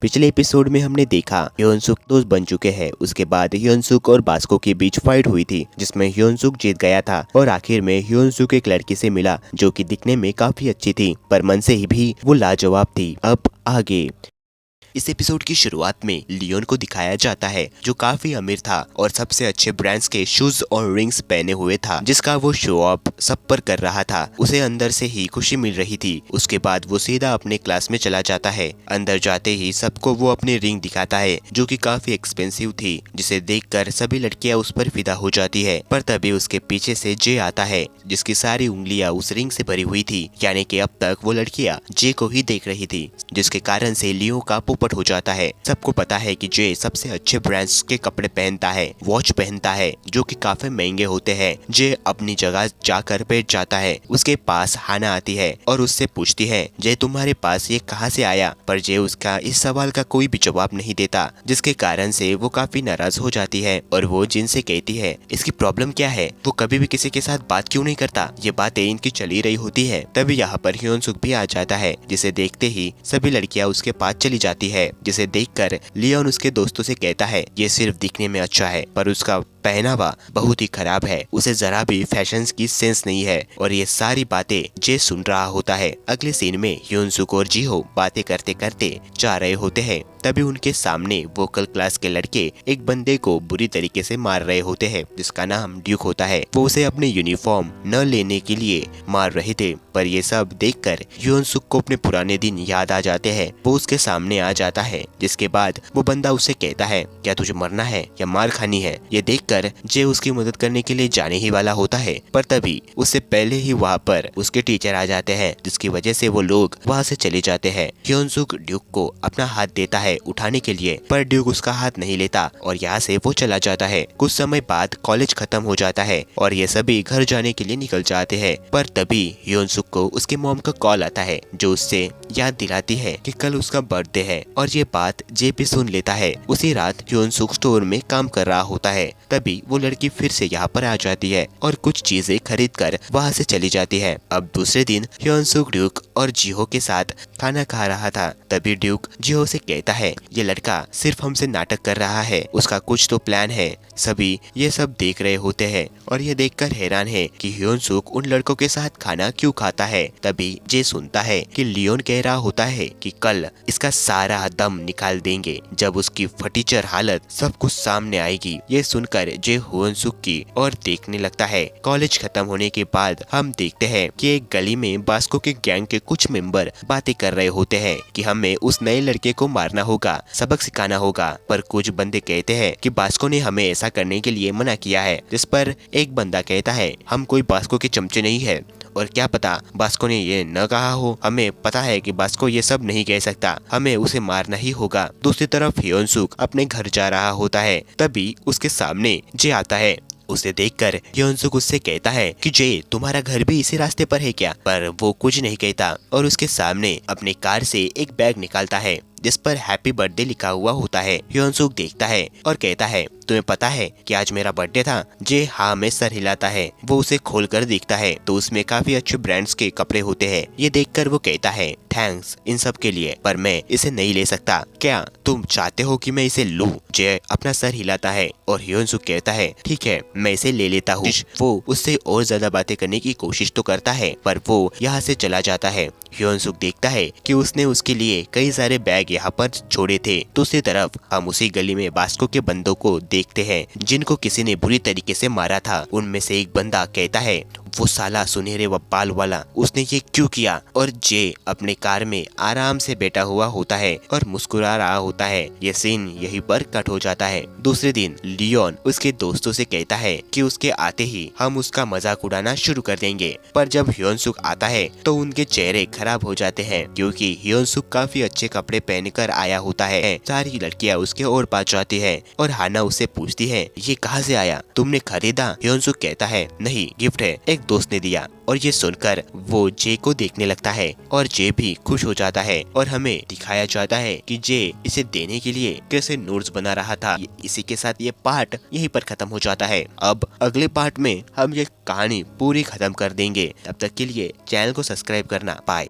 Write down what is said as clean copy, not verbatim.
पिछले एपिसोड में हमने देखा ह्योनसुक दोस्त बन चुके हैं। उसके बाद ह्योनसुक और बास्को के बीच फाइट हुई थी जिसमें ह्योनसुक जीत गया था और आखिर में ह्योनसुक एक लड़की से मिला जो कि दिखने में काफी अच्छी थी पर मन से ही भी वो लाजवाब थी। अब आगे इस एपिसोड की शुरुआत में लियोन को दिखाया जाता है जो काफी अमीर था और सबसे अच्छे ब्रांड्स के शूज और रिंग्स पहने हुए था जिसका वो शो ऑफ सब पर कर रहा था। उसे अंदर से ही खुशी मिल रही थी। उसके बाद वो सीधा अपने क्लास में चला जाता है। अंदर जाते ही सबको वो अपनी रिंग दिखाता है जो कि काफी एक्सपेंसिव थी जिसे देखकर सभी लड़कियां उस पर फिदा हो जाती है। पर तभी उसके पीछे से जे आता है जिसकी सारी उंगलियां उस रिंग से भरी हुई थी, यानी कि अब तक वो लड़कियां जे को ही देख रही थी जिसके कारण से लियो का पोपट हो जाता है। सबको पता है कि जे सबसे अच्छे ब्रांड्स के कपड़े पहनता है, वॉच पहनता है जो कि काफी महंगे होते हैं। जे अपनी जगह जाकर बैठ जाता है। उसके पास हाना आती है और उससे पूछती है जे तुम्हारे पास ये कहाँ से आया, पर जे उसका इस सवाल का कोई भी जवाब नहीं देता जिसके कारण से वो काफी नाराज हो जाती है और वो जिन से कहती है इसकी प्रॉब्लम क्या है, वो कभी भी किसी के साथ बात क्यों नहीं करता। ये बातें इनकी चली रही होती है। तभी यहाँ पर ह्योनसुक भी आ जाता है जिसे देखते ही सभी लड़कियां उसके पास चली जाती है जिसे देखकर लियोन उसके दोस्तों से कहता है ये सिर्फ दिखने में अच्छा है पर उसका पहनावा बहुत ही खराब है, उसे जरा भी फैशन की सेंस नहीं है। और ये सारी बातें जे सुन रहा होता है। अगले सीन में ह्योनसुक और जीहो बातें करते करते जा रहे होते हैं। तभी उनके सामने वोकल क्लास के लड़के एक बंदे को बुरी तरीके से मार रहे होते हैं जिसका नाम ड्यूक होता है। वो उसे अपने यूनिफॉर्म न लेने के लिए मार रहे थे। पर ये सब देखकर ह्योनसुक को अपने पुराने दिन याद आ जाते हैं। वो उसके सामने आ जाता है जिसके बाद वो बंदा उसे कहता है क्या तुझे मरना है या मार खानी है। ये देखकर जे उसकी मदद करने के लिए जाने ही वाला होता है पर तभी उससे पहले ही वहाँ पर उसके टीचर आ जाते हैं जिसकी वजह से वो लोग वहाँ से चले जाते हैं। ह्योनसुक ड्यूक को अपना हाथ देता है उठाने के लिए पर ड्यूक उसका हाथ नहीं लेता और यहाँ से वो चला जाता है। कुछ समय बाद कॉलेज खत्म हो जाता है और ये सभी घर जाने के लिए निकल जाते हैं। पर तभी ह्योनसुक को उसके मॉम का कॉल आता है जो उससे याद दिलाती है कि कल उसका बर्थडे है और ये बात जे भी सुन लेता है। उसी रात ह्योनसुक स्टोर में काम कर रहा होता है। तभी वो लड़की फिर से यहाँ पर आ जाती है और कुछ चीजें खरीद कर वहाँ से चली जाती है। अब दूसरे दिन ह्योनसुक ड्यूक और जिहो के साथ खाना खा रहा था। तभी ड्यूक जिहो से कहता है ये लड़का सिर्फ हमसे नाटक कर रहा है, उसका कुछ तो प्लान है। सभी ये सब देख रहे होते हैं और ये देखकर हैरान है कि ह्योनसुक उन लड़कों के साथ खाना क्यों खाता है। तभी जे सुनता है कि लियोन कह रहा होता है कि कल इसका सारा दम निकाल देंगे जब उसकी फटीचर हालत सब कुछ सामने आएगी। ये सुनकर जे ह्योनसुक की और देखने लगता है। कॉलेज खत्म होने के बाद हम देखते हैं कि एक गली में बास्को के गैंग के कुछ मेंबर बातें कर रहे होते हैं कि हमें उस नए लड़के को मारना होगा, सबक सिखाना होगा। पर कुछ बंदे कहते हैं कि बास्को ने हमें ऐसा करने के लिए मना किया है, जिस पर एक बंदा कहता है हम कोई बास्को के चमचे नहीं है और क्या पता बास्को ने ये न कहा हो, हमें पता है कि बास्को ये सब नहीं कह सकता, हमें उसे मारना ही होगा। दूसरी तरफ ह्योनसुक अपने घर जा रहा होता है। तभी उसके सामने जे आता है। उसे देखकर ह्योनसुक उससे कहता है कि जे तुम्हारा घर भी इसी रास्ते पर है क्या, पर वो कुछ नहीं कहता और उसके सामने अपनी कार से एक बैग निकालता है जिस पर हैप्पी बर्थडे लिखा हुआ होता है। ह्योनसुक देखता है और कहता है तुम्हें पता है कि आज मेरा बर्थडे था। जे हाँ में सर हिलाता है। वो उसे खोलकर देखता है तो उसमें काफी अच्छे ब्रांड्स के कपड़े होते हैं। ये देखकर वो कहता है थैंक्स इन सब के लिए, पर मैं इसे नहीं ले सकता, क्या तुम चाहते हो कि मैं इसे लूं? जे अपना सर हिलाता है और ह्योनसुक कहता है ठीक है मैं इसे ले लेता हूँ। वो उससे और ज्यादा बातें करने की कोशिश तो करता है पर वो यहाँ से चला जाता है। ह्योनसुक देखता है कि उसने उसके लिए कई सारे बैग यहाँ पर छोड़े थे। दूसरी तरफ हम उसी गली में बास्को के बंदों को देखते हैं जिनको किसी ने बुरी तरीके से मारा था। उनमें से एक बंदा कहता है वो साला सुनहरे बाल वाला, उसने ये क्यों किया? और जे अपने कार में आराम से बैठा हुआ होता है और मुस्कुरा रहा होता है। ये सीन यहीं पर कट हो जाता है। दूसरे दिन लियोन उसके दोस्तों से कहता है कि उसके आते ही हम उसका मजाक उड़ाना शुरू कर देंगे। पर जब ह्योनसुक आता है तो उनके चेहरे खराब हो जाते हैं क्योंकि ह्योनसुक काफी अच्छे कपड़े पहनकर आया होता है। सारी लड़कियां उसके और पास जाती है और हाना उससे पूछती है ये कहाँ से आया, तुमने खरीदा? ह्योनसुक कहता है नहीं, गिफ्ट है, एक दोस्त ने दिया। और ये सुनकर वो जे को देखने लगता है और जे भी खुश हो जाता है और हमें दिखाया जाता है कि जे इसे देने के लिए कैसे नोट्स बना रहा था। इसी के साथ ये पार्ट यहीं पर खत्म हो जाता है। अब अगले पार्ट में हम ये कहानी पूरी खत्म कर देंगे। तब तक के लिए चैनल को सब्सक्राइब करना। बाय।